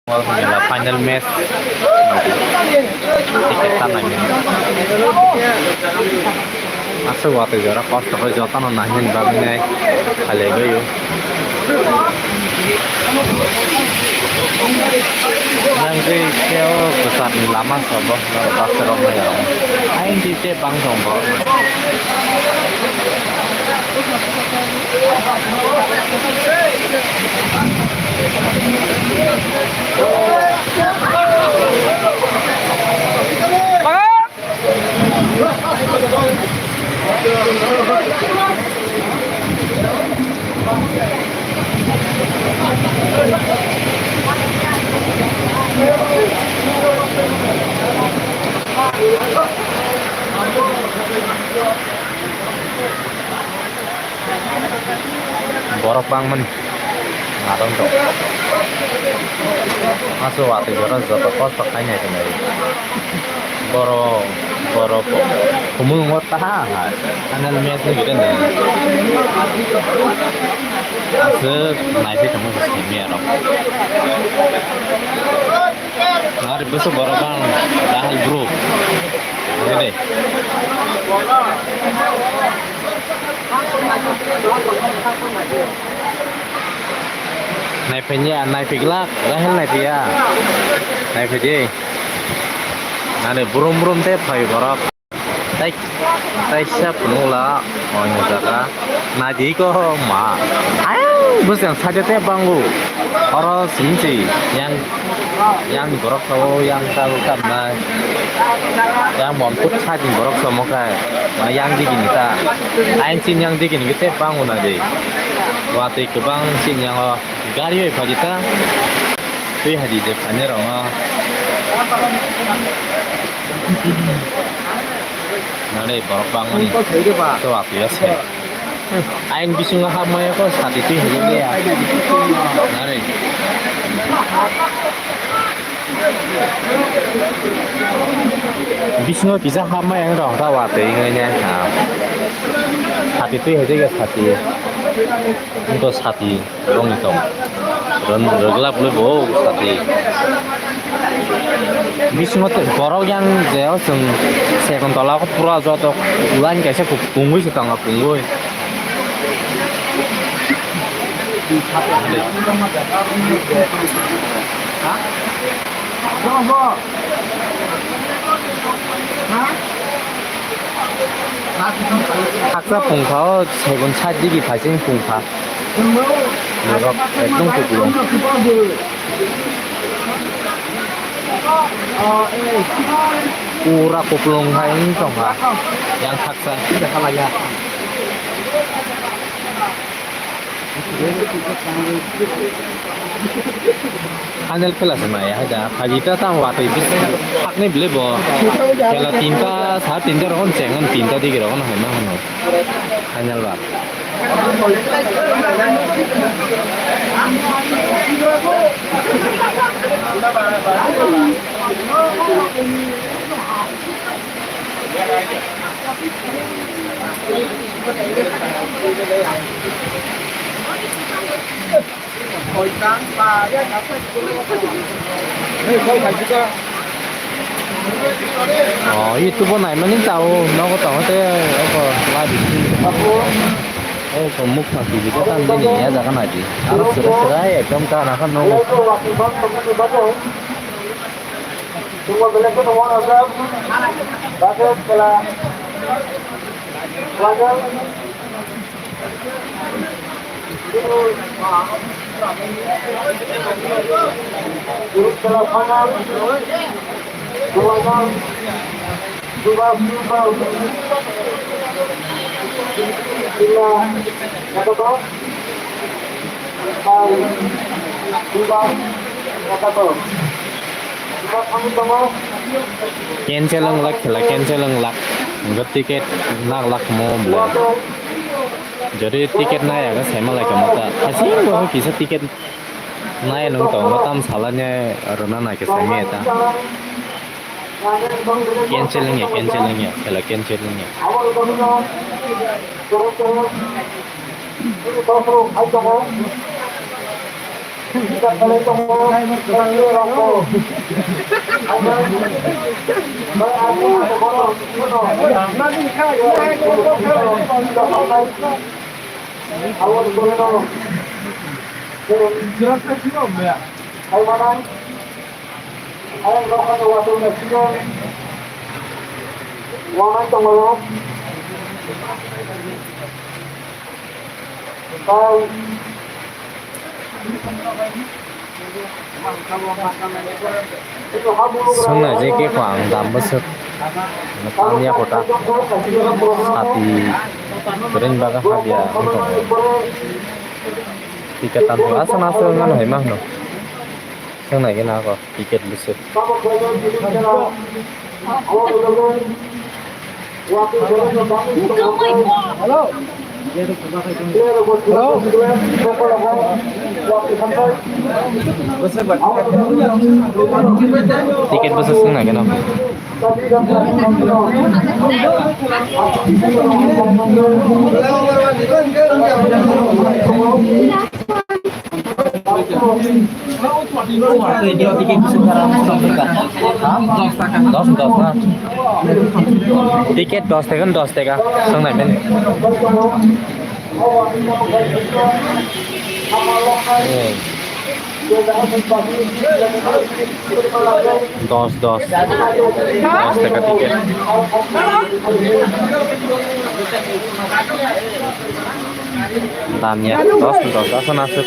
là final match tiket tanahnya asal waktu jara cost terus jatuh nahin bagnya kalega yuk yang keo besar lama soboh lepas terongnya ya aing di bang sombong borok bang men ngarang tuh masuk waktu jalan zat kos pakainya itu nih borok borok kumul ngotah anal mes nih gitu nih asal naik kamu kesini ya roh ngar besok borok bang dahal grup ini này phải nhẹ này phải lắc lắc hết này thì này phải gì này burum burum thế phải bỏ tay tay sắp nung là mọi người ta cả này gì có mà 아유 무슨 사제대 방구 바로 심지 yang borok so yang tahu kan nah yang montuk sa진 borok so moga yang digini ta ain cin yang digini kita bangun aja waktu itu bang cin yang gari bajita tuh hadi je panero nare borok bangun so waktu ya sih ain bisu ngah moya ko saat itu hadi ya nare bisu bisa hama yang roh tawa te ngai nya saat itu hadi ya saat untuk saat dong itu dan reglap lu bo saat bisu ngote borok yang jauh seng sekon tolak pura jotok ulan kaisa bungui setengah bungui 학사 봉파 세번 차지기 발생 봉파 이거 백동국으로 우라 고플롱 하인 정파 양 학사 진짜 하나야 Anel kelas mana ya? Ada pagi kita waktu itu hak nih beli bo. Kalau tinta saat tinta orang jangan tinta di kira orang mana mana. Anel lah. 유튜브 나이면 짜오 너가 떠한테 이거 라이브 그 목탁 비비가 딴데 니야 자가나지 알았어 그래 좀 까나 한 놈. Semua boleh kita mau azab. Bagus setelah pelajar. Guru setelah panel. Dua Cancelang lak lah cancelang lak nggak tiket lak mau beli jadi tiket naik kan sama lagi mata asing gua bisa tiket naik nonton matam salahnya karena naik sama itu canceling ya kalau canceling ya Sungna je ke kwang dam besut tamnya kota sapi keren baga habia untuk tiket tanpa asal asal ngan hai mah no sungna ke na ko tiket besut tiket besut sungna ke na tiket 10 টাকা sungna men dos টাকা tiket দামnya dos asal asal